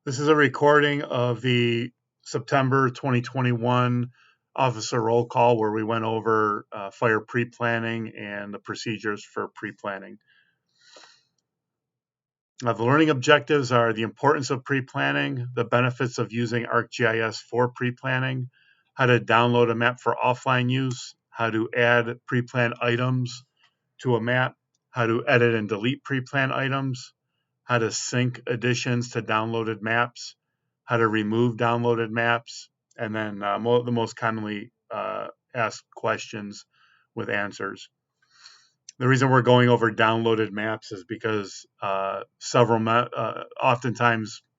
This is a recording of the September 2021 officer roll call where we went over fire pre-planning and the procedures for pre-planning. The learning objectives are the importance of pre-planning, the benefits of using ArcGIS for pre-planning, how to download a map for offline use, how to add pre-planned items to a map, how to edit and delete pre-planned items, how to sync additions to downloaded maps, how to remove downloaded maps, and then the most commonly asked questions with answers. The reason we're going over downloaded maps is because oftentimes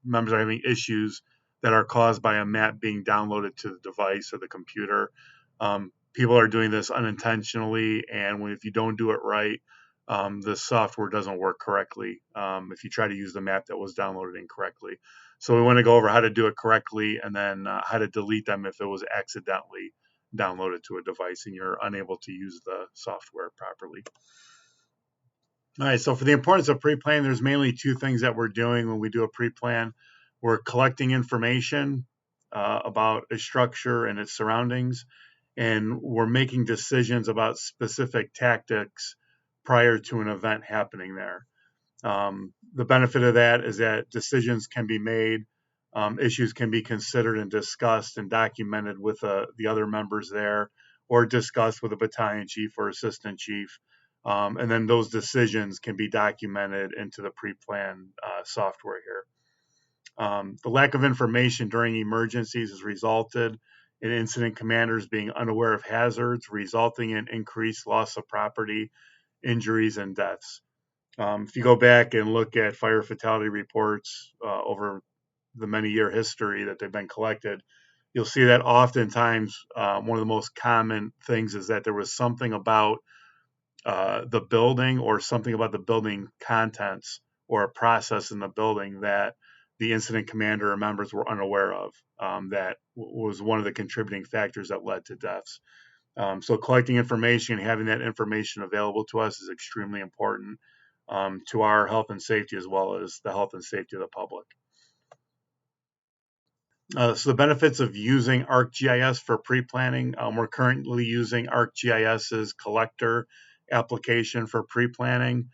members are having issues that are caused by a map being downloaded to the device or the computer. People are doing this unintentionally, and if you don't do it right, the software doesn't work correctly if you try to use the map that was downloaded incorrectly. So we want to go over how to do it correctly and then how to delete them if it was accidentally downloaded to a device and you're unable to use the software properly. All right, so for the importance of pre-planning, there's mainly two things that we're doing when we do a pre-plan. We're collecting information about a structure and its surroundings, and we're making decisions about specific tactics prior to an event happening there. The benefit of that is that decisions can be made, issues can be considered and discussed and documented with the other members there, or discussed with a battalion chief or assistant chief. And then those decisions can be documented into the pre-plan software here. The lack of information during emergencies has resulted in incident commanders being unaware of hazards, resulting in increased loss of property, injuries, and deaths. If you go back and look at fire fatality reports over the many year history that they've been collected, you'll see that oftentimes one of the most common things is that there was something about the building or something about the building contents or a process in the building that the incident commander or members were unaware of. That was one of the contributing factors that led to deaths. So collecting information, having that information available to us is extremely important to our health and safety as well as the health and safety of the public. So the benefits of using ArcGIS for pre-planning, we're currently using ArcGIS's collector application for pre-planning.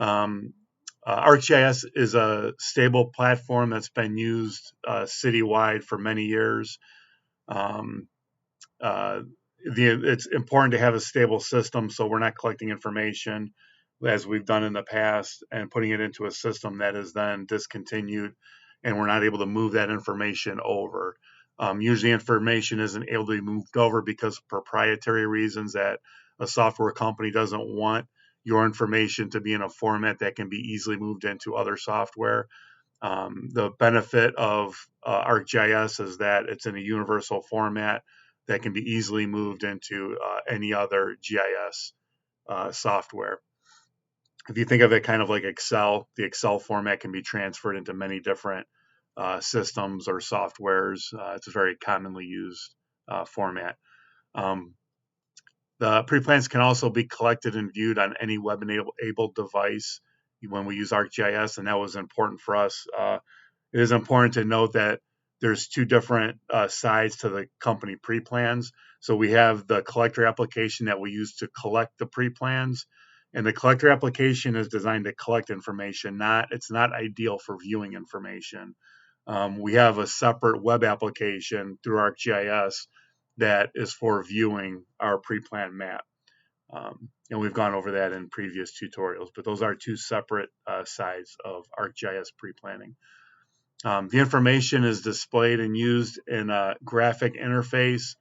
ArcGIS is a stable platform that's been used citywide for many years. It's important to have a stable system so we're not collecting information as we've done in the past and putting it into a system that is then discontinued and we're not able to move that information over. Usually information isn't able to be moved over because of proprietary reasons that a software company doesn't want your information to be in a format that can be easily moved into other software. The benefit of ArcGIS is that it's in a universal format that can be easily moved into any other GIS software. If you think of it kind of like Excel, the Excel format can be transferred into many different systems or softwares. It's a very commonly used format. The pre-plans can also be collected and viewed on any web-enabled device when we use ArcGIS, and that was important for us. It is important to note that there's two different sides to the company pre-plans. So we have the collector application that we use to collect the pre-plans, and the collector application is designed to collect information. It's not ideal for viewing information. We have a separate web application through ArcGIS that is for viewing our pre-planned map. And we've gone over that in previous tutorials, but those are two separate sides of ArcGIS pre-planning. The information is displayed and used in a graphic interface,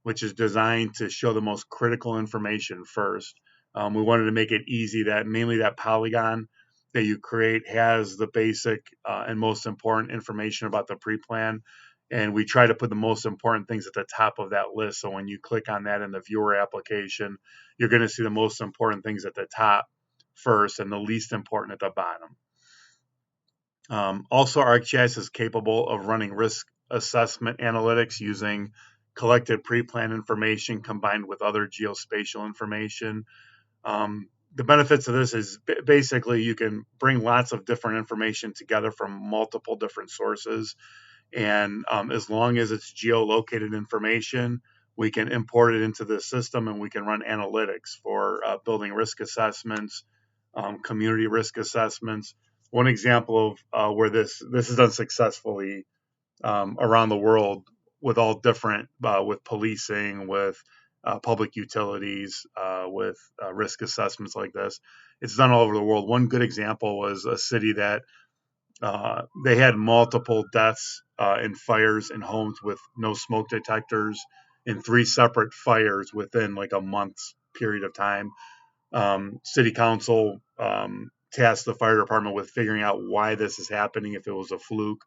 which is designed to show the most critical information first. We wanted to make it easy that mainly that polygon that you create has the basic and most important information about the pre-plan. And we try to put the most important things at the top of that list. So when you click on that in the viewer application, you're going to see the most important things at the top first and the least important at the bottom. Also, ArcGIS is capable of running risk assessment analytics using collected pre-plan information combined with other geospatial information. the benefits of this is basically you can bring lots of different information together from multiple different sources. And as long as it's geolocated information, we can import it into the system and we can run analytics for building risk assessments, community risk assessments. One example of where this is done successfully around the world with all different with policing, with public utilities, with risk assessments like this. It's done all over the world. One good example was a city that they had multiple deaths in fires in homes with no smoke detectors in three separate fires within like a month's period of time. City council tasked the fire department with figuring out why this is happening, if it was a fluke,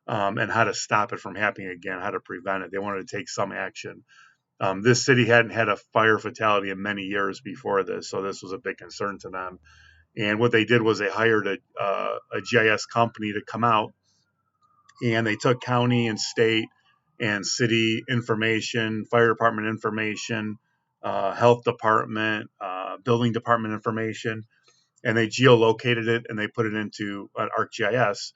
and how to stop it from happening again, how to prevent it. They wanted to take some action. This city hadn't had a fire fatality in many years before this, so this was a big concern to them. And what they did was they hired a GIS company to come out, and they took county and state and city information, fire department information, health department, building department information, and they geolocated it and they put it into an ArcGIS.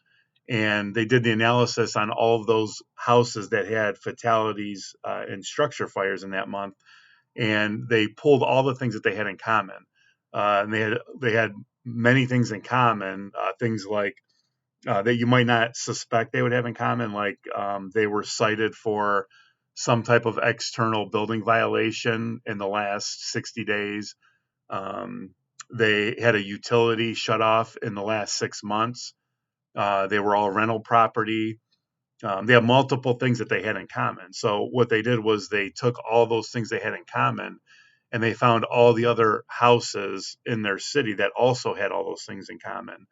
And they did the analysis on all of those houses that had fatalities and structure fires in that month, and they pulled all the things that they had in common. And they had many things in common, things like that you might not suspect they would have in common, like they were cited for some type of external building violation in the last 60 days. Um, they had a utility shut off in the last 6 months. They were all rental property. They have multiple things that they had in common. So what they did was they took all those things they had in common and they found all the other houses in their city that also had all those things in common.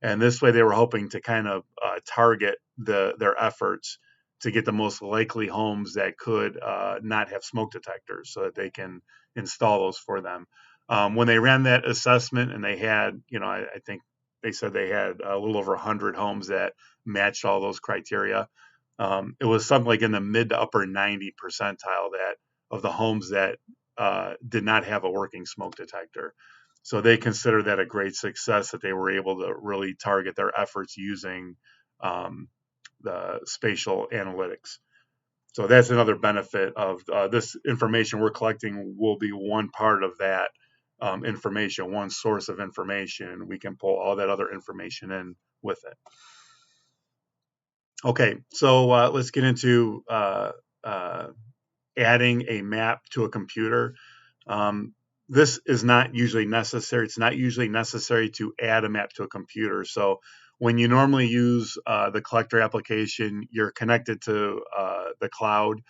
And this way, they were hoping to kind of target their efforts to get the most likely homes that could not have smoke detectors, so that they can install those for them. When they ran that assessment, and they had, I think they said they had a little over 100 homes that matched all those criteria. It was something like in the mid to upper 90 percentile that of the homes that did not have a working smoke detector. So they consider that a great success, that they were able to really target their efforts using um, the spatial analytics. So that's another benefit of this information we're collecting will be one part of that information, one source of information. We can pull all that other information in with it. Okay, so let's get into uh, adding a map to a computer. Um, this is not usually necessary. It's not usually necessary to add a map to a computer. So when you normally use the collector application, you're connected to the cloud,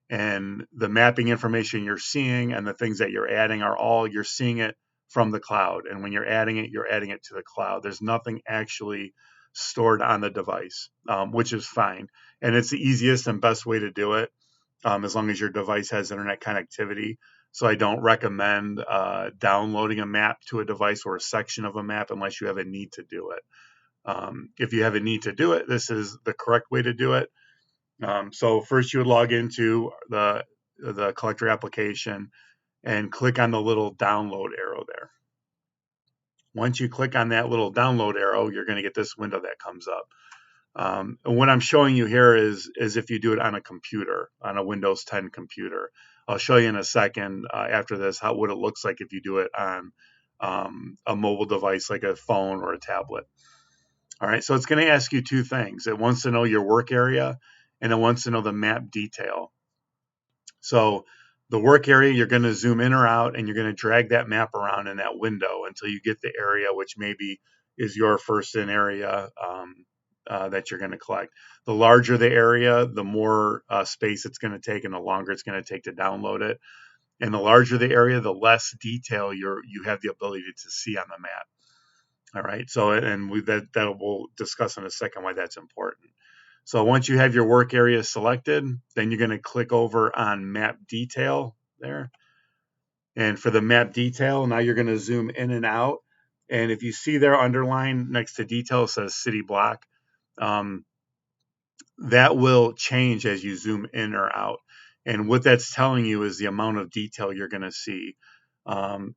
and the mapping information you're seeing and the things that you're adding are all, you're seeing it from the cloud. And when you're adding it to the cloud. There's nothing actually stored on the device, which is fine. And it's the easiest and best way to do it, as long as your device has internet connectivity. So I don't recommend downloading a map to a device or a section of a map unless you have a need to do it. If you have a need to do it, this is the correct way to do it. So first you would log into the collector application and click on the little download arrow there. Once you click on that little download arrow, you're going to get this window that comes up. And what I'm showing you here is if you do it on a computer, on a Windows 10 computer. I'll show you in a second after this what it looks like if you do it on a mobile device like a phone or a tablet. All right, so it's going to ask you two things. It wants to know your work area, and it wants to know the map detail. So the work area, you're going to zoom in or out, and you're going to drag that map around in that window until you get the area, which maybe is your first in area that you're going to collect. The larger the area, the more space it's going to take, and the longer it's going to take to download it. And the larger the area, the less detail you have the ability to see on the map. All right. So, and that we'll discuss in a second why that's important. So once you have your work area selected, then you're going to click over on map detail there. And for the map detail, now you're going to zoom in and out. And if you see there underlined next to detail, it says city block. That will change as you zoom in or out. And what that's telling you is the amount of detail you're going to see.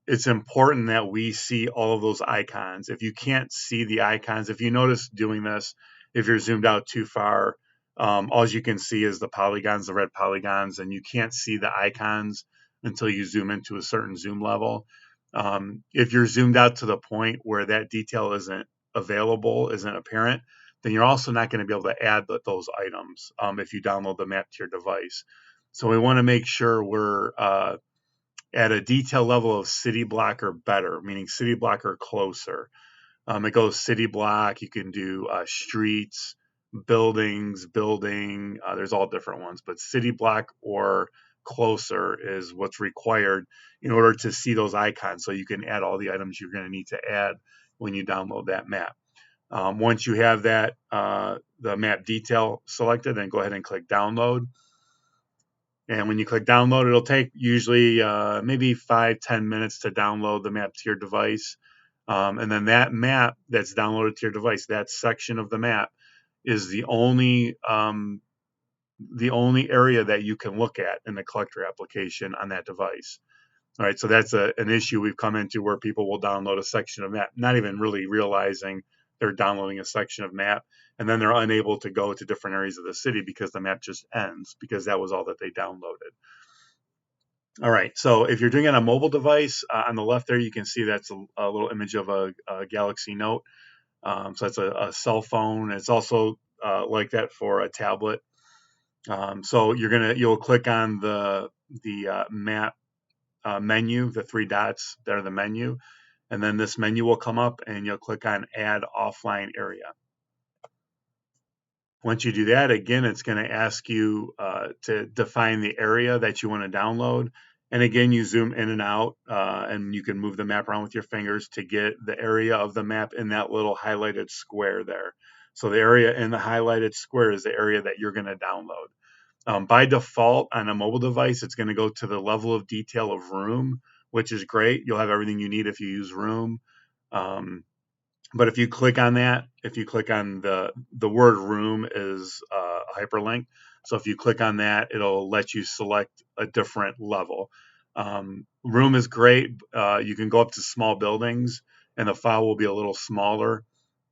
It's important that we see all of those icons. If you can't see the icons, if you notice doing this, if you're zoomed out too far, all you can see is the polygons, the red polygons, and you can't see the icons until you zoom into a certain zoom level. If you're zoomed out to the point where that detail isn't available, isn't apparent, then you're also not going to be able to add those items if you download the map to your device. So we want to make sure we're at a detail level of city block or better, meaning city block or closer. It goes city block. You can do streets, buildings, building. There's all different ones, but city block or closer is what's required in order to see those icons so you can add all the items you're going to need to add when you download that map. Once you have that, the map detail selected, then go ahead and click download. And when you click download, it'll take usually maybe 5-10 minutes to download the map to your device. And then that map that's downloaded to your device, that section of the map, is the only area that you can look at in the collector application on that device. All right, so that's an issue we've come into where people will download a section of map, not even really realizing they're downloading a section of map, and then they're unable to go to different areas of the city because the map just ends because that was all that they downloaded. All right, so if you're doing it on a mobile device, on the left there, you can see that's a little image of a Galaxy Note. So that's a cell phone. It's also like that for a tablet. So you'll click on the map menu, the three dots that are the menu, and then this menu will come up and you'll click on Add Offline Area. Once you do that, again, it's going to ask you to define the area that you want to download. And again, you zoom in and out, and you can move the map around with your fingers to get the area of the map in that little highlighted square there. So the area in the highlighted square is the area that you're going to download. By default, on a mobile device, it's going to go to the level of detail of room, which is great. You'll have everything you need if you use room. But if you click on that, if you click on the word room is a hyperlink. So if you click on that, it'll let you select a different level. Room is great. You can go up to small buildings and the file will be a little smaller,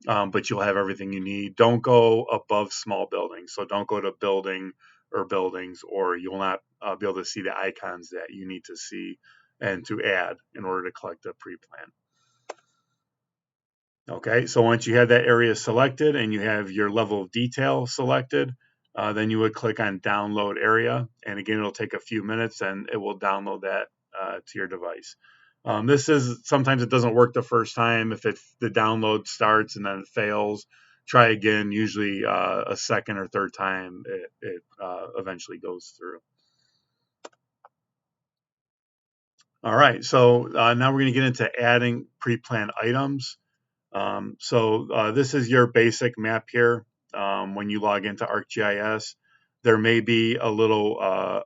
but you'll have everything you need. Don't go above small buildings. So don't go to building or buildings, or you will not be able to see the icons that you need to see and to add in order to collect a pre-plan. Okay, so once you have that area selected and you have your level of detail selected, then you would click on download area. And again, it'll take a few minutes and it will download that to your device. Sometimes it doesn't work the first time. If the download starts and then it fails, try again. Usually a second or third time, it eventually goes through. All right, so now we're going to get into adding pre-planned items. This is your basic map here. When you log into ArcGIS, there may be a little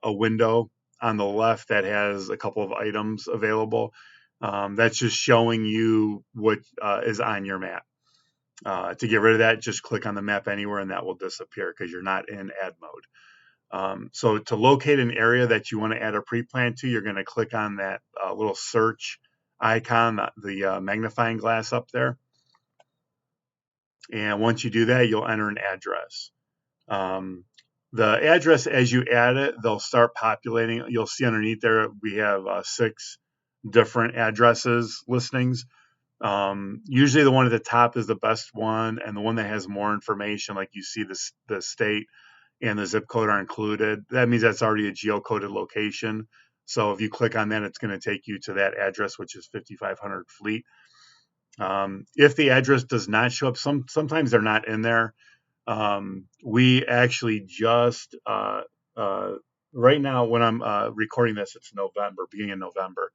a window on the left that has a couple of items available. That's just showing you what is on your map. To get rid of that, just click on the map anywhere and that will disappear because you're not in add mode. So to locate an area that you want to add a pre-plan to, you're going to click on that little search icon, the magnifying glass up there. And once you do that, you'll enter an address. The address, as you add it, they'll start populating. You'll see underneath there, we have 6 different addresses listings. Usually the one at the top is the best one, and the one that has more information, like you see the state and the zip code are included. That means that's already a geocoded location. So if you click on that, it's going to take you to that address, which is 5500 Fleet. If the address does not show up, sometimes they're not in there. We actually just right now when I'm recording this, it's November, beginning of November.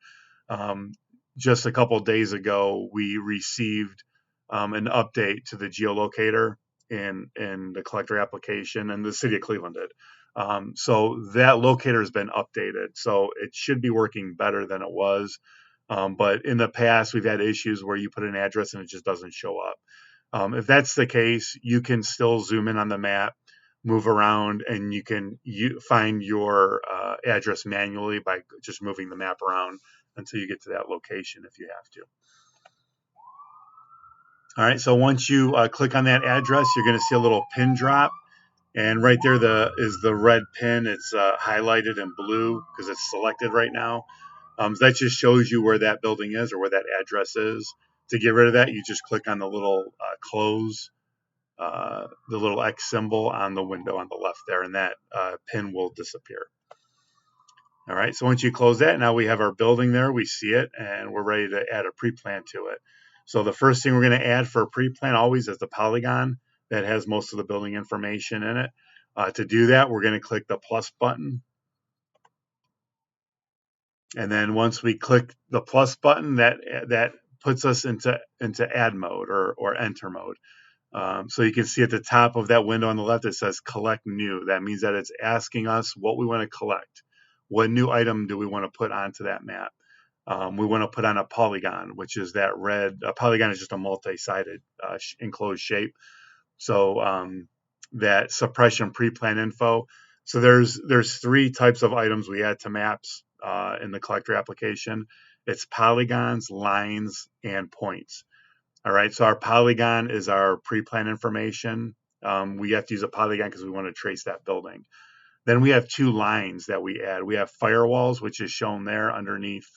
Just a couple of days ago, we received an update to the geolocator in the collector application, and the city of Cleveland did. So that locator has been updated, so it should be working better than it was. But in the past, we've had issues where you put an address and it just doesn't show up. If that's the case, you can still zoom in on the map, move around, and you can find your address manually by just moving the map around until you get to that location if you have to. All right, so once you click on that address, you're going to see a little pin drop. And right there is the red pin. It's highlighted in blue because it's selected right now. So that just shows you where that building is or where that address is. To get rid of that, you just click on the little close, the little X symbol on the window on the left there, and that pin will disappear. All right, so once you close that, now we have our building there. We see it, and we're ready to add a pre-plan to it. So the first thing we're going to add for a pre-plan always is the polygon that has most of the building information in it. To do that, we're going to click the plus button. And then once we click the plus button, that puts us into add mode or enter mode. So you can see at the top of that window on the left, it says collect new. That means that it's asking us what we want to collect. What new item do we want to put onto that map? We want to put on a polygon, which is that red. A polygon is just a multi-sided enclosed shape. So that suppression pre-plan info. So there's three types of items we add to maps in the collector application. It's polygons, lines, and points. All right, so our polygon is our pre-plan information. We have to use a polygon because we want to trace that building. Then we have two lines that we add. We have firewalls, which is shown there underneath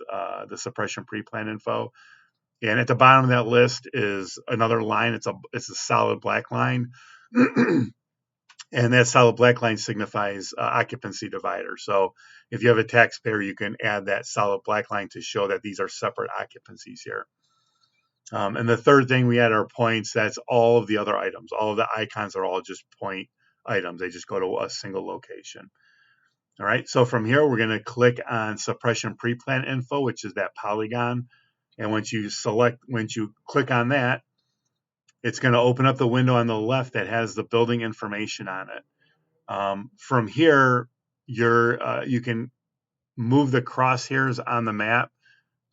the suppression pre-plan info. And at the bottom of that list is another line. It's a solid black line. And that solid black line signifies occupancy divider. So if you have a taxpayer, you can add that solid black line to show that these are separate occupancies here. And the third thing we add are points. That's all of the other items. All of the icons are all just point items. They just go to a single location. All right, so from here, we're going to click on suppression pre-plan info, which is that polygon. And once you click on that, it's going to open up the window on the left that has the building information on it. From here, you can move the crosshairs on the map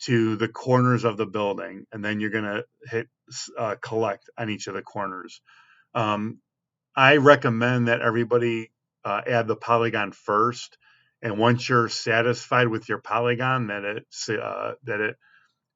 to the corners of the building, and then you're going to hit collect on each of the corners. I recommend that everybody add the polygon first, and once you're satisfied with your polygon that it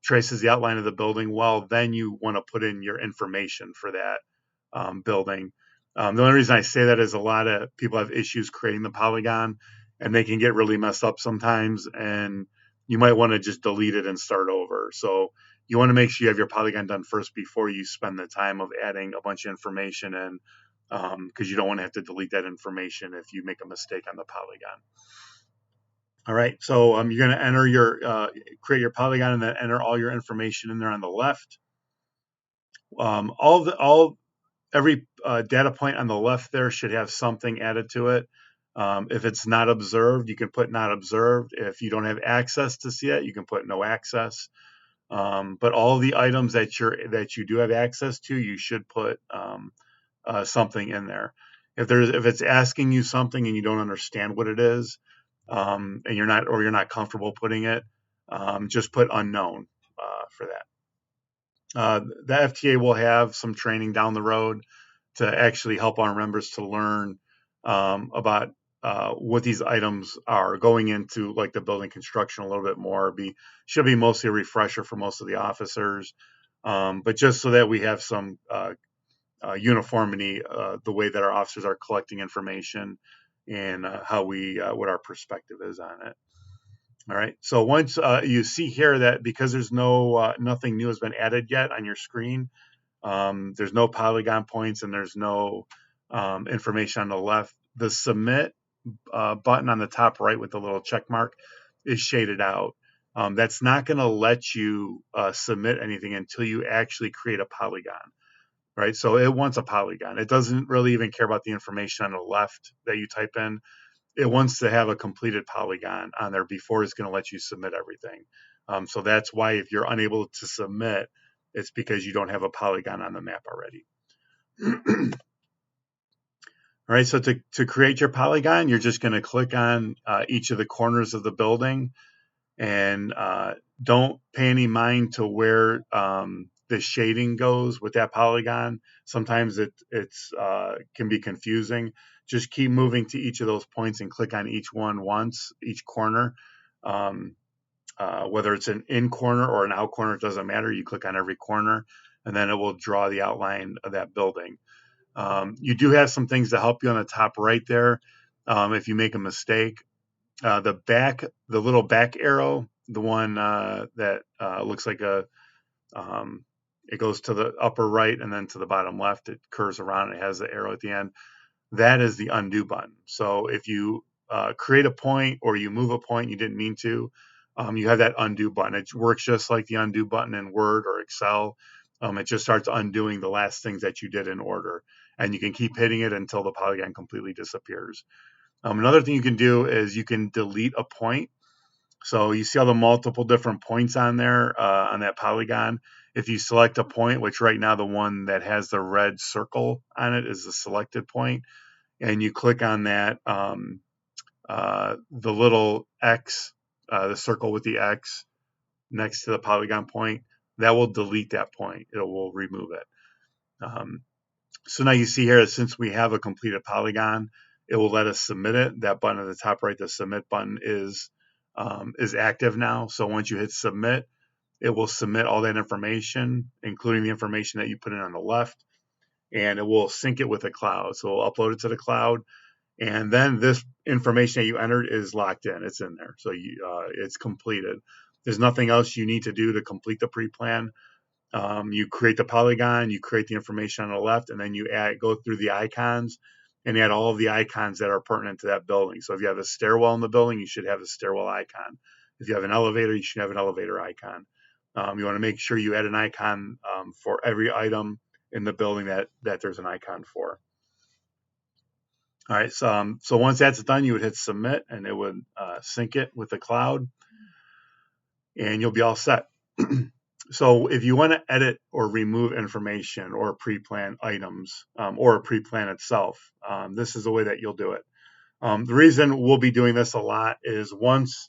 traces the outline of the building well, then you want to put in your information for that building. The only reason I say that is a lot of people have issues creating the polygon, and they can get really messed up sometimes, and you might want to just delete it and start over. So you want to make sure you have your polygon done first before you spend the time of adding a bunch of information in, because you don't want to have to delete that information if you make a mistake on the polygon. All right, so you're going to enter create your polygon and then enter all your information in there on the left. Every data point on the left there should have something added to it. If it's not observed, you can put not observed. If you don't have access to see it, you can put no access. But all the items that you do have access to, you should put something in there. If it's asking you something and you don't understand what it is, and you're not comfortable putting it, just put unknown for that. The FTA will have some training down the road to actually help our members to learn about what these items are going into, like the building construction a little bit more. Should be mostly a refresher for most of the officers, but just so that we have some uniformity, the way that our officers are collecting information and what our perspective is on it. All right. So once you see here that because there's nothing new has been added yet on your screen, there's no polygon points and there's no information on the left. The submit button on the top right with the little check mark is shaded out. That's not going to let you submit anything until you actually create a polygon. Right. So it wants a polygon. It doesn't really even care about the information on the left that you type in. It wants to have a completed polygon on there before it's going to let you submit everything. So that's why if you're unable to submit, it's because you don't have a polygon on the map already. All right, so to create your polygon, you're just going to click on each of the corners of the building, and don't pay any mind to where the shading goes with that polygon. Sometimes it can be confusing. Just keep moving to each of those points and click on each one once, each corner. whether it's an in corner or an out corner, it doesn't matter. You click on every corner, and then it will draw the outline of that building. You do have some things to help you on the top right there. If you make a mistake, the little back arrow, the one that looks like um, it goes to the upper right and then to the bottom left. It curves around. It has the arrow at the end. That is the undo button. So if you create a point or you move a point you didn't mean to, you have that undo button. It works just like the undo button in Word or Excel. It just starts undoing the last things that you did in order. And you can keep hitting it until the polygon completely disappears. Another thing you can do is you can delete a point. So you see all the multiple different points on there on that polygon. If you select a point, which right now the one that has the red circle on it is the selected point, and you click on that, the little X, the circle with the X next to the polygon point, that will delete that point. It will remove it. So now you see here, since we have a completed polygon, it will let us submit it. That button at the top right, the submit button is active now. So once you hit submit, it will submit all that information, including the information that you put in on the left, and it will sync it with the cloud. So we'll upload it to the cloud, and then this information that you entered is locked in. It's in there. So it's completed. There's nothing else you need to do to complete the pre-plan. You create the polygon, you create the information on the left, and then you go through the icons and add all of the icons that are pertinent to that building. So if you have a stairwell in the building, you should have a stairwell icon. If you have an elevator, you should have an elevator icon. You want to make sure you add an icon for every item in the building that there's an icon for. All right, so once that's done, you would hit submit, and it would sync it with the cloud, and you'll be all set. So if you want to edit or remove information or pre-plan items or a pre-plan itself, this is the way that you'll do it. The reason we'll be doing this a lot is once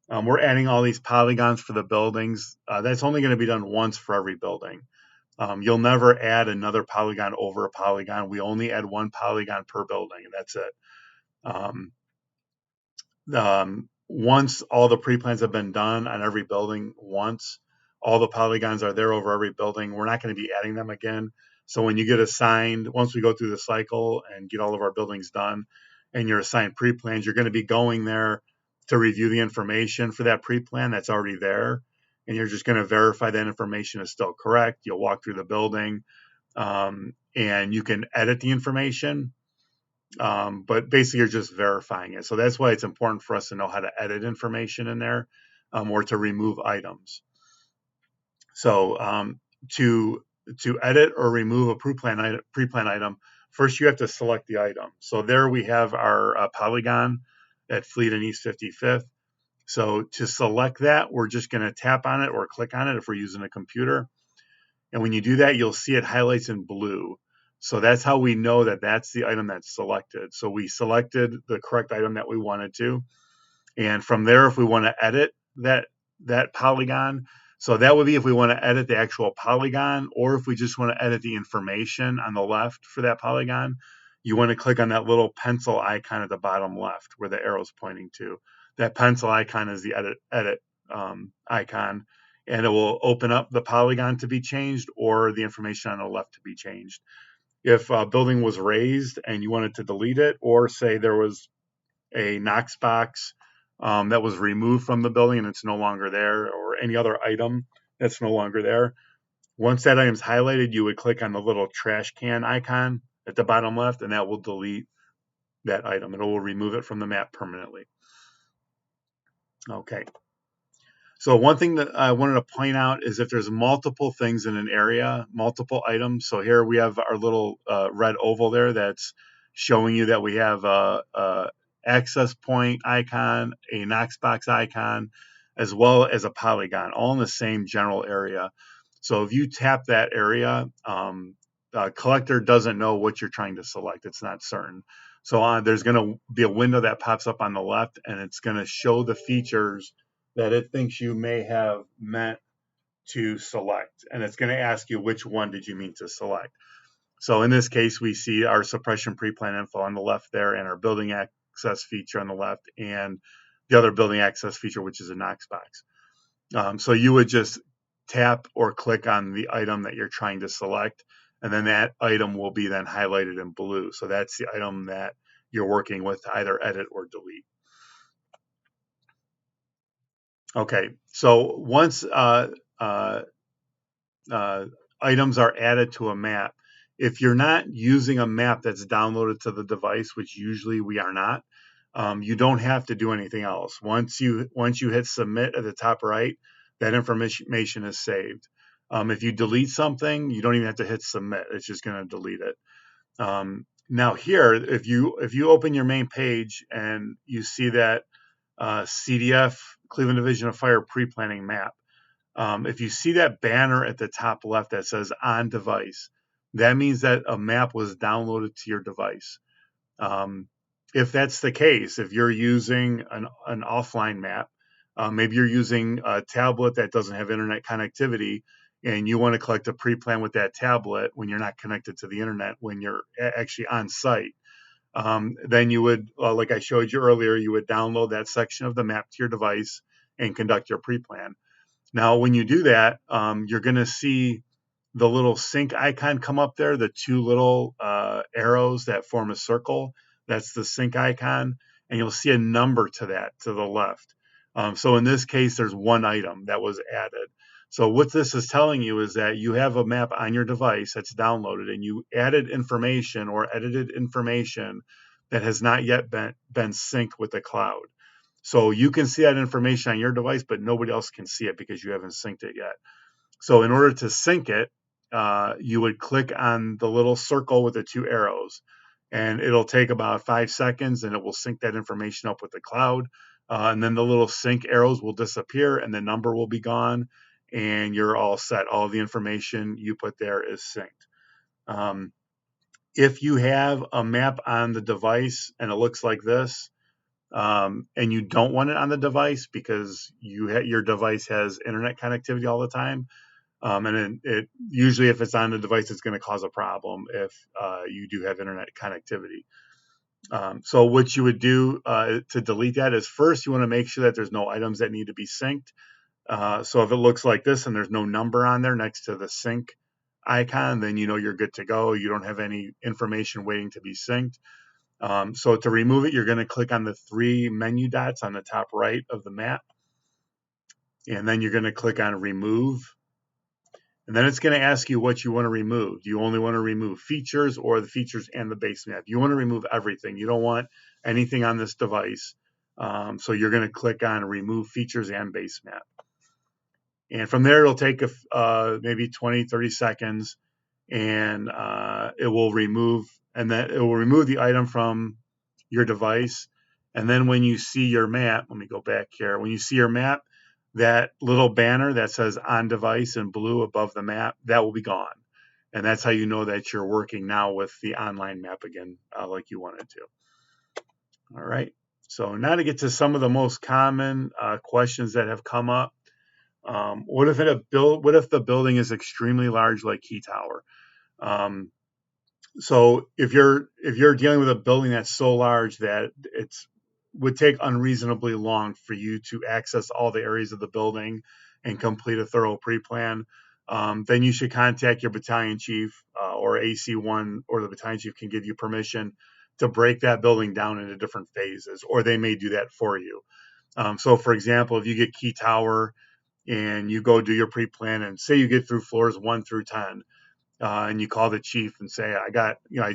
we're adding all these polygons for the buildings, that's only going to be done once for every building. You'll never add another polygon over a polygon. We only add one polygon per building, and that's it. Once all the pre-plans have been done on every building once, all the polygons are there over every building. We're not going to be adding them again. So when you get assigned, once we go through the cycle and get all of our buildings done and you're assigned pre-plans, you're going to be going there to review the information for that pre-plan that's already there. And you're just going to verify that information is still correct. You'll walk through the building and you can edit the information. But basically you're just verifying it. So that's why it's important for us to know how to edit information in there or to remove items. So to edit or remove a pre-plan item, first you have to select the item. So there we have our polygon at Fleet and East 55th. So to select that, we're just going to tap on it or click on it if we're using a computer. And when you do that, you'll see it highlights in blue. So that's how we know that that's the item that's selected. So we selected the correct item that we wanted to. And from there, if we want to edit that polygon, so that would be if we want to edit the actual polygon, or if we just want to edit the information on the left for that polygon, you want to click on that little pencil icon at the bottom left where the arrow's pointing to. That pencil icon is the edit icon, and it will open up the polygon to be changed or the information on the left to be changed. If a building was raised and you wanted to delete it, or say there was a Knox box that was removed from the building and it's no longer there, or any other item that's no longer there, once that item's highlighted, you would click on the little trash can icon at the bottom left, and that will delete that item. It will remove it from the map permanently. Okay. So one thing that I wanted to point out is if there's multiple things in an area, multiple items. So here we have our little red oval there that's showing you that we have a access point icon, a Knox box icon, as well as a polygon, all in the same general area. So if you tap that area, collector doesn't know what you're trying to select. It's not certain. So there's going to be a window that pops up on the left, and it's going to show the features that it thinks you may have meant to select. And it's going to ask you which one did you mean to select. So in this case, we see our suppression pre-plan info on the left there, and our building access feature on the left, and the other building access feature, which is a Knox box. So you would just tap or click on the item that you're trying to select, and then that item will be then highlighted in blue. So that's the item that you're working with to either edit or delete. Okay, so once uh, uh, items are added to a map, if you're not using a map that's downloaded to the device, which usually we are not, you don't have to do anything else. Once you hit submit at the top right, that information is saved. If you delete something, you don't even have to hit submit. It's just going to delete it. Now here, if you open your main page and you see that CDF Cleveland Division of Fire pre-planning map, if you see that banner at the top left that says on device, that means that a map was downloaded to your device. Um, if that's the case, if you're using an offline map, maybe you're using a tablet that doesn't have internet connectivity, and you want to collect a pre-plan with that tablet when you're not connected to the internet, when you're actually on site, then you would, like I showed you earlier, you would download that section of the map to your device and conduct your pre-plan. Now, when you do that, you're going to see the little sync icon come up there, the two little arrows that form a circle. That's the sync icon. And you'll see a number to that to the left. So in this case, there's one item that was added. So what this is telling you is that you have a map on your device that's downloaded and you added information or edited information that has not yet been synced with the cloud. So you can see that information on your device, but nobody else can see it because you haven't synced it yet. So in order to sync it, you would click on the little circle with the two arrows, and it'll take about 5 seconds, and it will sync that information up with the cloud. And then the little sync arrows will disappear, and the number will be gone, and you're all set. All the information you put there is synced. If you have a map on the device and it looks like this, and you don't want it on the device because your device has internet connectivity all the time, and it usually, if it's on the device, it's going to cause a problem if you do have internet connectivity. So what you would do to delete that is first you want to make sure that there's no items that need to be synced. So if it looks like this and there's no number on there next to the sync icon, then you know you're good to go. You don't have any information waiting to be synced. So to remove it, you're going to click on the three menu dots on the top right of the map, and then you're going to click on remove. And then it's going to ask you what you want to remove. Do you only want to remove features or the features and the base map? You want to remove everything. You don't want anything on this device. So you're going to click on remove features and base map. And from there, it'll take maybe 20, 30 seconds, and it will remove, and then it will remove the item from your device. And then when you see your map, let me go back here. When you see your map, that little banner that says on device in blue above the map, that will be gone. And that's how you know that you're working now with the online map again, like you wanted to. All right. So now to get to some of the most common questions that have come up. What if the building is extremely large, like Key Tower? So if you're dealing with a building that's so large that it's would take unreasonably long for you to access all the areas of the building and complete a thorough pre-plan, then you should contact your battalion chief or AC1, or the battalion chief can give you permission to break that building down into different phases, or they may do that for you. So for example, if you get Key Tower and you go do your pre-plan and say you get through floors 1 through 10, and you call the chief and say,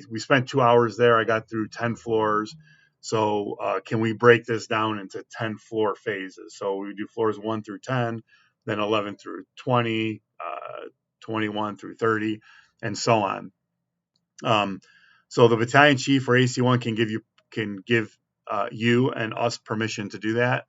we spent 2 hours there. I got through 10 floors. So can we break this down into 10 floor phases? So we do floors 1 through 10, then 11 through 20, 21 through 30, and so on. So the battalion chief or AC1 can give you and us permission to do that.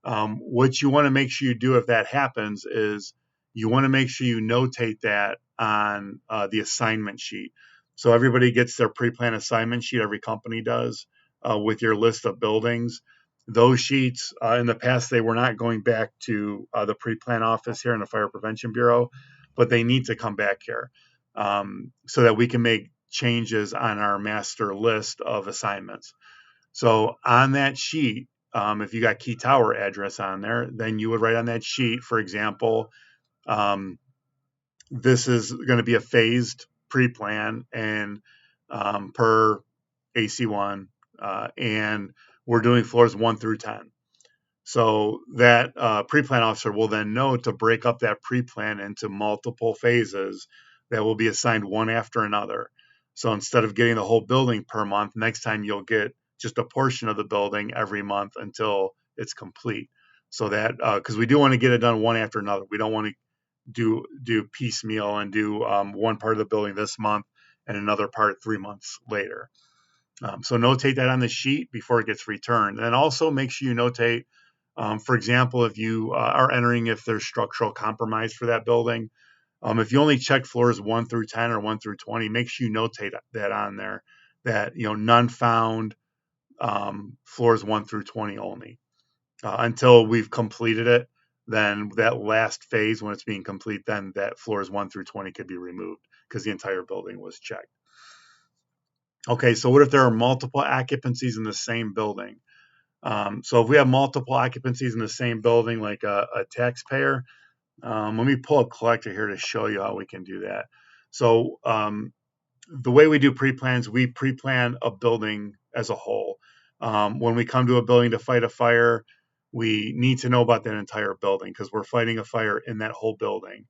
What you want to make sure you do if that happens is you want to make sure you notate that on the assignment sheet. So everybody gets their pre-plan assignment sheet, every company does, with your list of buildings. Those sheets, in the past, they were not going back to the pre-plan office here in the Fire Prevention Bureau, but they need to come back here so that we can make changes on our master list of assignments. So on that sheet, if you got key tower address on there, then you would write on that sheet, for example, this is going to be a phased pre-plan and per AC1, and we're doing floors 1 through 10. So that pre-plan officer will then know to break up that pre-plan into multiple phases that will be assigned one after another. So instead of getting the whole building per month, next time you'll get just a portion of the building every month until it's complete. So that because we do want to get it done one after another. We don't want to do piecemeal and do one part of the building this month and another part 3 months later. So notate that on the sheet before it gets returned. And also make sure you notate, for example, if you are entering if there's structural compromise for that building. If you only check floors 1 through 10 or 1 through 20, make sure you notate that on there, that none found, floors 1 through 20 only. Until we've completed it, then that last phase, when it's being complete, then that floors 1 through 20 could be removed because the entire building was checked. Okay, so what if there are multiple occupancies in the same building? So if we have multiple occupancies in the same building, like a taxpayer, let me pull a collector here to show you how we can do that. So the way we do pre-plans, we pre-plan a building as a whole. When we come to a building to fight a fire, we need to know about that entire building because we're fighting a fire in that whole building.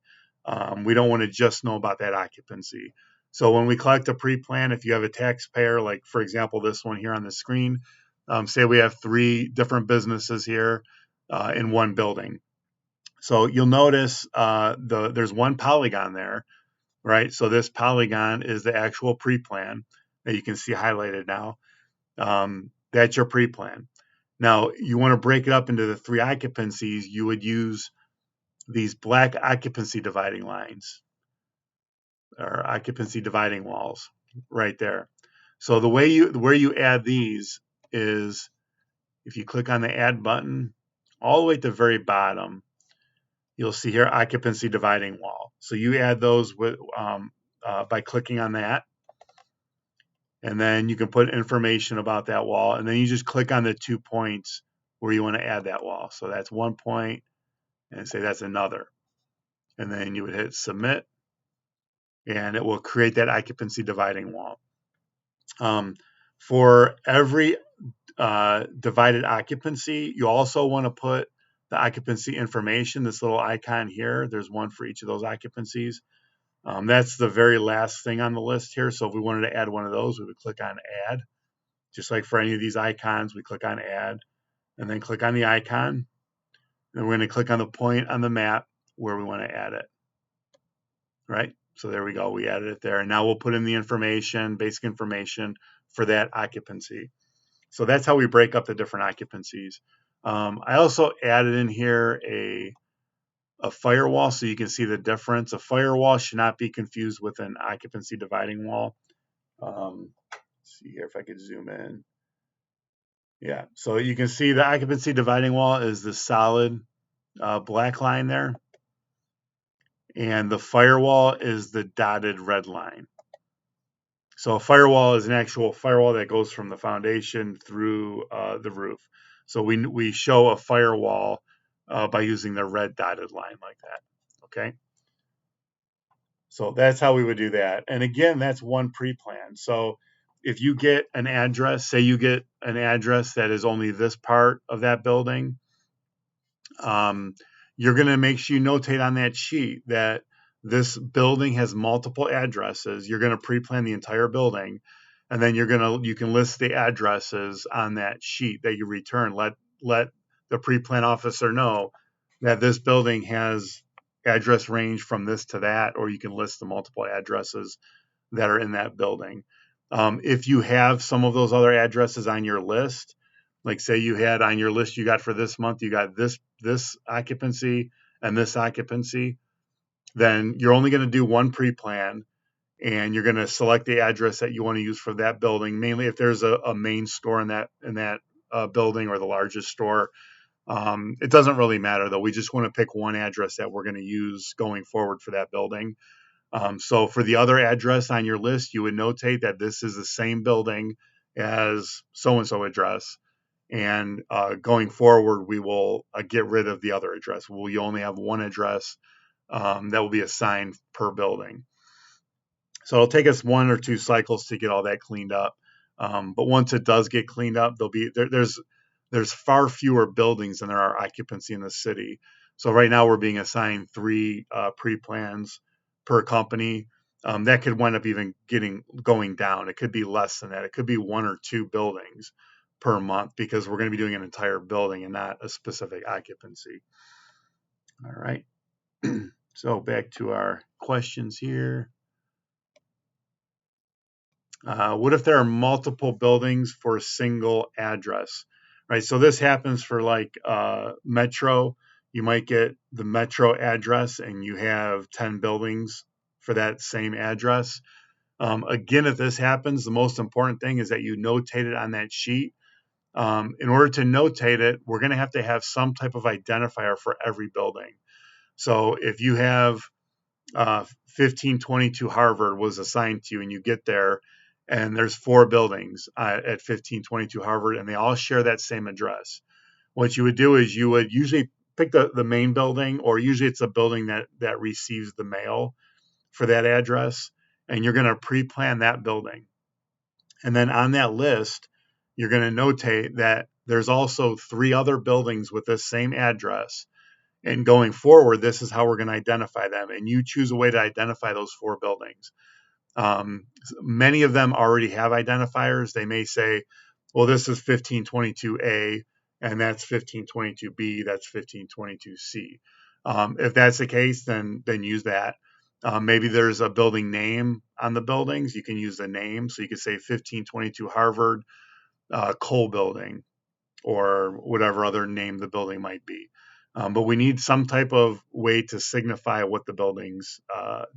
We don't want to just know about that occupancy. So when we collect a pre-plan, if you have a taxpayer, like for example, this one here on the screen, say we have 3 different businesses here in one building. So you'll notice there's one polygon there, right? So this polygon is the actual pre-plan that you can see highlighted now. That's your pre-plan. Now you want to break it up into the 3 occupancies. You would use these black occupancy dividing lines or occupancy dividing walls right there. So the way where you add these is if you click on the add button all the way at the very bottom, you'll see here occupancy dividing wall. So you add those with by clicking on that, and then you can put information about that wall, and then you just click on the 2 points where you want to add that wall. So that's 1 point, and say that's another, and then you would hit submit, and it will create that occupancy dividing wall. For every divided occupancy, you also want to put the occupancy information, this little icon here. There's one for each of those occupancies. That's the very last thing on the list here. So if we wanted to add one of those, we would click on add. Just like for any of these icons, we click on add and then click on the icon. And we're going to click on the point on the map where we want to add it. Right? So there we go. We added it there. And now we'll put in the information, basic information for that occupancy. So that's how we break up the different occupancies. I also added in here a firewall so you can see the difference. A firewall should not be confused with an occupancy dividing wall. Let's see here if I could zoom in. Yeah, so you can see the occupancy dividing wall is the solid black line there. And the firewall is the dotted red line. So a firewall is an actual firewall that goes from the foundation through the roof. So we show a firewall by using the red dotted line like that. Okay. So that's how we would do that. And again, that's one pre-plan. So if you get an address, say you get an address that is only this part of that building, you're going to make sure you notate on that sheet that this building has multiple addresses. You're going to pre-plan the entire building, and then you can list the addresses on that sheet that you return. Let the pre-plan officer know that this building has address range from this to that, or you can list the multiple addresses that are in that building. If you have some of those other addresses on your list, like say you had on your list you got for this month, you got this occupancy and this occupancy, then you're only going to do one pre-plan, and you're going to select the address that you want to use for that building. Mainly if there's a main store in that building or the largest store. It doesn't really matter though. We just want to pick one address that we're going to use going forward for that building. So for the other address on your list, you would notate that this is the same building as so-and-so address. And going forward, we will get rid of the other address. We only have one address that will be assigned per building. So it'll take us 1 or 2 cycles to get all that cleaned up. But once it does get cleaned up, there's far fewer buildings than there are occupancy in the city. So right now we're being assigned 3 pre-plans per company. That could wind up even going down. It could be less than that. It could be 1 or 2 buildings per month because we're going to be doing an entire building and not a specific occupancy. All right. So back to our questions here. What if there are multiple buildings for a single address, right? So this happens for like Metro. You might get the Metro address and you have 10 buildings for that same address. Again, if this happens, the most important thing is that you notate it on that sheet. In order to notate it, we're going to have some type of identifier for every building. So if you have 1522 Harvard was assigned to you, and you get there, and there's 4 buildings at 1522 Harvard, and they all share that same address. What you would do is you would usually pick the main building, or usually it's a building that receives the mail for that address, and you're going to pre-plan that building. And then on that list, you're going to notate that there's also 3 other buildings with this same address. And going forward, this is how we're going to identify them. And you choose a way to identify those 4 buildings. Many of them already have identifiers. They may say, well, this is 1522A, and that's 1522B, that's 1522C. If that's the case, then use that. Maybe there's a building name on the buildings. You can use the name. So you could say 1522 Harvard Cole Building, or whatever other name the building might be. But we need some type of way to signify what the buildings,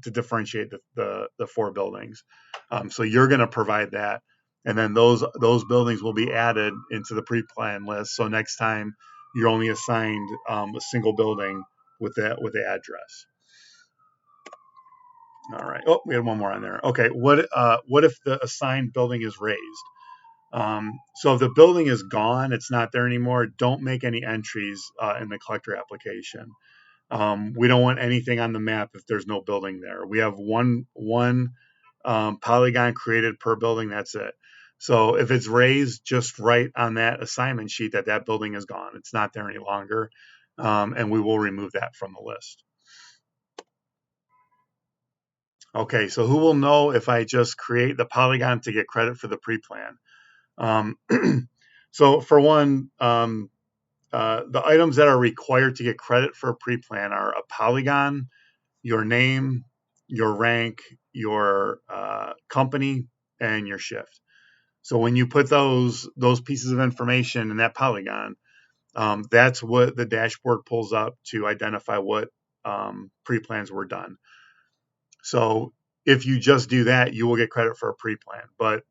to differentiate the 4 buildings. So you're going to provide that. And then those buildings will be added into the pre-plan list. So next time you're only assigned a single building with the address. All right. Oh, we had one more on there. Okay. What if the assigned building is raised? So if the building is gone, it's not there anymore, don't make any entries in the collector application. We don't want anything on the map if there's no building there. We have one polygon created per building, that's it. So if it's raised, just write on that assignment sheet that building is gone. It's not there any longer, and we will remove that from the list. Okay, so who will know if I just create the polygon to get credit for the pre-plan? So for one, the items that are required to get credit for a pre-plan are a polygon, your name, your rank, your company, and your shift. So when you put those pieces of information in that polygon, that's what the dashboard pulls up to identify what pre-plans were done. So if you just do that, you will get credit for a pre-plan. But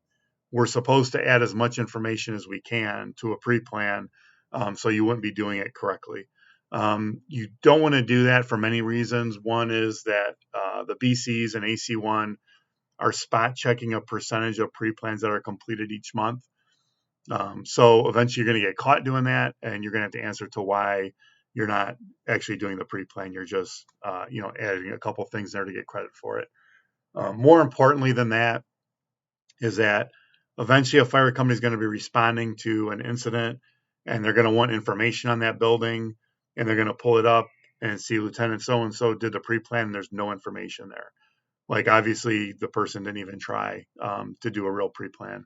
we're supposed to add as much information as we can to a pre-plan, so you wouldn't be doing it correctly. You don't want to do that for many reasons. One is that the BCs and AC1 are spot checking a percentage of pre-plans that are completed each month. So eventually you're going to get caught doing that, and you're going to have to answer to why you're not actually doing the pre-plan. You're just adding a couple things there to get credit for it. More importantly than that is that eventually a fire company is going to be responding to an incident, and they're going to want information on that building, and they're going to pull it up and see Lieutenant so-and-so did the pre-plan, and there's no information there. Like, obviously the person didn't even try to do a real pre-plan.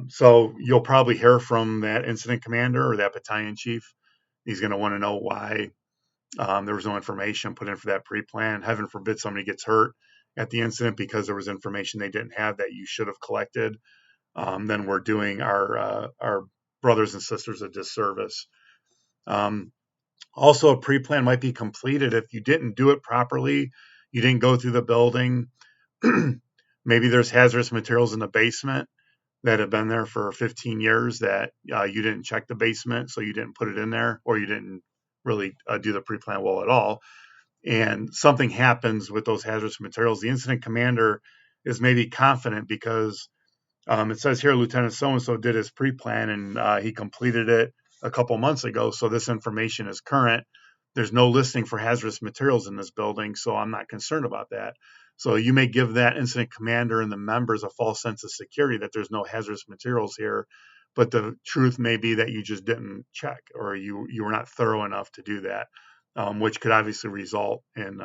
So you'll probably hear from that incident commander or that battalion chief. He's going to want to know why there was no information put in for that pre-plan. Heaven forbid somebody gets hurt at the incident because there was information they didn't have that you should have collected. Then we're doing our brothers and sisters a disservice. Also, a pre-plan might be completed if you didn't do it properly. You didn't go through the building. Maybe there's hazardous materials in the basement that have been there for 15 years that you didn't check the basement, so you didn't put it in there, or you didn't really do the pre-plan well at all. And something happens with those hazardous materials. The incident commander is maybe confident because It says here Lieutenant so-and-so did his pre-plan and he completed it a couple months ago. So this information is current. There's no listing for hazardous materials in this building, so I'm not concerned about that. So you may give that incident commander and the members a false sense of security that there's no hazardous materials here, but the truth may be that you just didn't check or you were not thorough enough to do that, which could obviously result in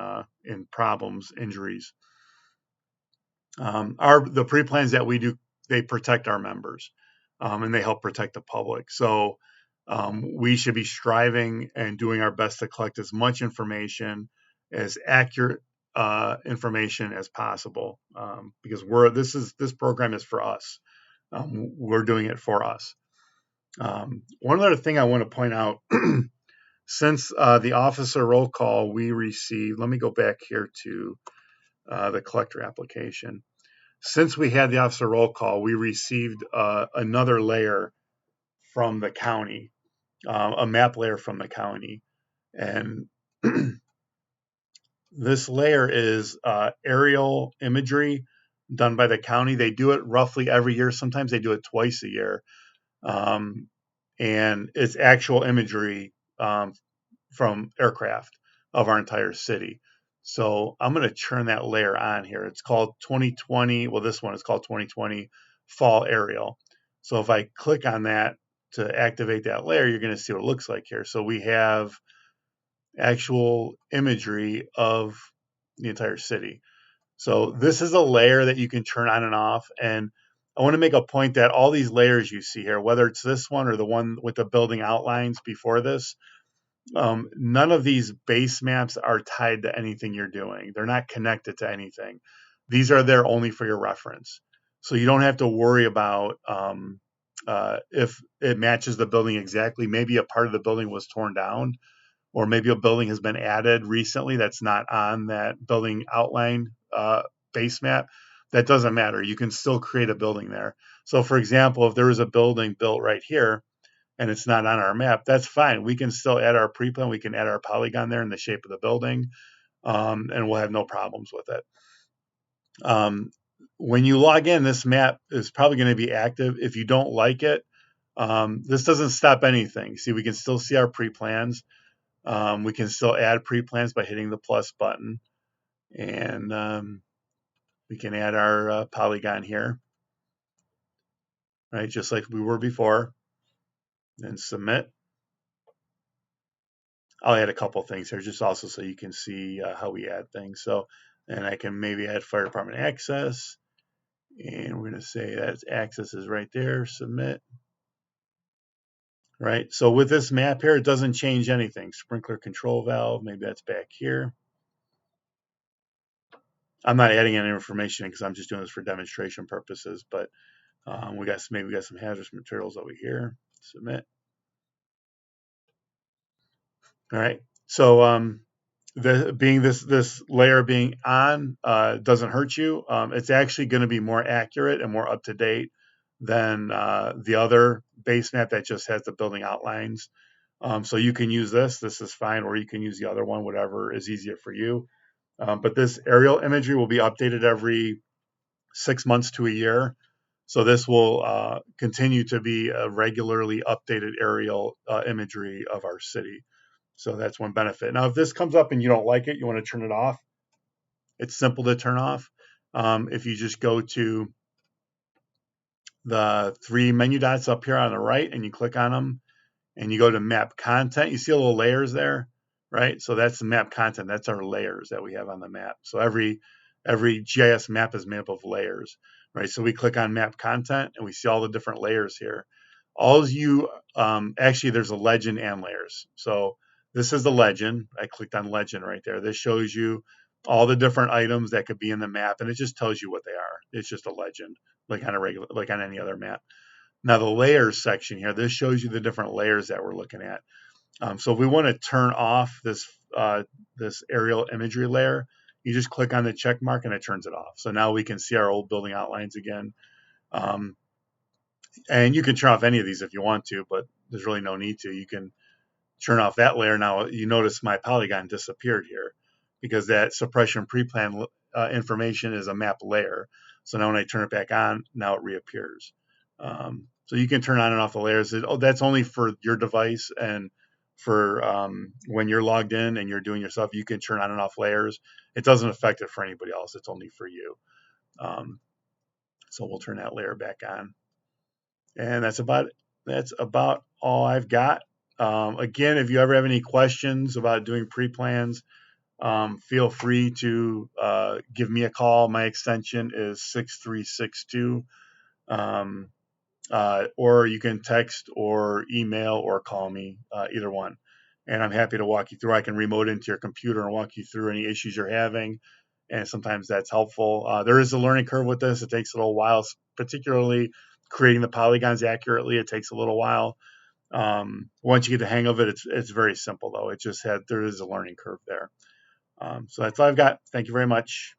problems, injuries. The pre-plans that we do, they protect our members, and they help protect the public. So we should be striving and doing our best to collect as much information, as accurate information as possible, because this program is for us. We're doing it for us. One other thing I want to point out, since the officer roll call we received, let me go back here to the collector application. Since we had the officer roll call, we received another layer from the county, a map layer from the county. And this layer is aerial imagery done by the county. They do it roughly every year. Sometimes they do it twice a year. Um, and it's actual imagery from aircraft of our entire city. So I'm going to turn that layer on here. It's called 2020. Well, this one is called 2020 Fall Aerial. So if I click on that to activate that layer, you're going to see what it looks like here. So we have actual imagery of the entire city. So this is a layer that you can turn on and off. And I want to make a point that all these layers you see here, whether it's this one or the one with the building outlines before this, none of these base maps are tied to anything you're doing. They're not connected to anything. These are there only for your reference. So you don't have to worry about if it matches the building exactly. Maybe a part of the building was torn down, or maybe a building has been added recently that's not on that building outline base map. That doesn't matter. You can still create a building there. So, for example, if there was a building built right here, and it's not on our map, that's fine. We can still add our pre-plan. We can add our polygon there in the shape of the building, and we'll have no problems with it. When you log in, this map is probably going to be active. If you don't like it, this doesn't stop anything. See, we can still see our pre-plans. We can still add pre-plans by hitting the plus button, and we can add our polygon here, right, just like we were before, and submit. I'll add a couple things here just also so you can see how we add things. So, and I can maybe add fire department access, and we're going to say that access is right there, submit. Right, so with this map here, it doesn't change anything. Sprinkler control valve, maybe that's back here. I'm not adding any information because I'm just doing this for demonstration purposes, but we got some hazardous materials over here. Submit. All right, so this layer being on doesn't hurt you. It's actually going to be more accurate and more up to date than the other base map that just has the building outlines. So you can use this. This is fine, or you can use the other one, whatever is easier for you. But this aerial imagery will be updated every 6 months to a year. So this will continue to be a regularly updated aerial imagery of our city. So that's one benefit. Now, if this comes up and you don't like it, you want to turn it off, it's simple to turn off. If you just go to the 3 menu dots up here on the right and you click on them and you go to map content, you see a little layers there, right? So that's the map content. That's our layers that we have on the map. So every GIS map is made up of layers, right? So we click on map content and we see all the different layers here. Actually, there's a legend and layers. So this is the legend. I clicked on legend right there. This shows you all the different items that could be in the map, and it just tells you what they are. It's just a legend, like on any other map. Now the layers section here, this shows you the different layers that we're looking at. So if we want to turn off this aerial imagery layer, you just click on the check mark and it turns it off. So now we can see our old building outlines again. And you can turn off any of these if you want to, but there's really no need to. You can turn off that layer. Now you notice my polygon disappeared here because that suppression pre-plan information is a map layer. So now when I turn it back on, now it reappears. So you can turn on and off the layers. That's only for your device, and for when you're logged in and you're doing your stuff, you can turn on and off layers. It doesn't affect it for anybody else. It's only for you. Um, so we'll turn that layer back on, and that's about all I've got. Again, if you ever have any questions about doing pre-plans, feel free to give me a call. My extension is 6362. Um, or you can text or email or call me, either one. And I'm happy to walk you through. I can remote into your computer and walk you through any issues you're having. And sometimes that's helpful. There is a learning curve with this. It takes a little while, particularly creating the polygons accurately. It takes a little while. Once you get the hang of it, it's very simple though. There is a learning curve there. So that's all I've got. Thank you very much.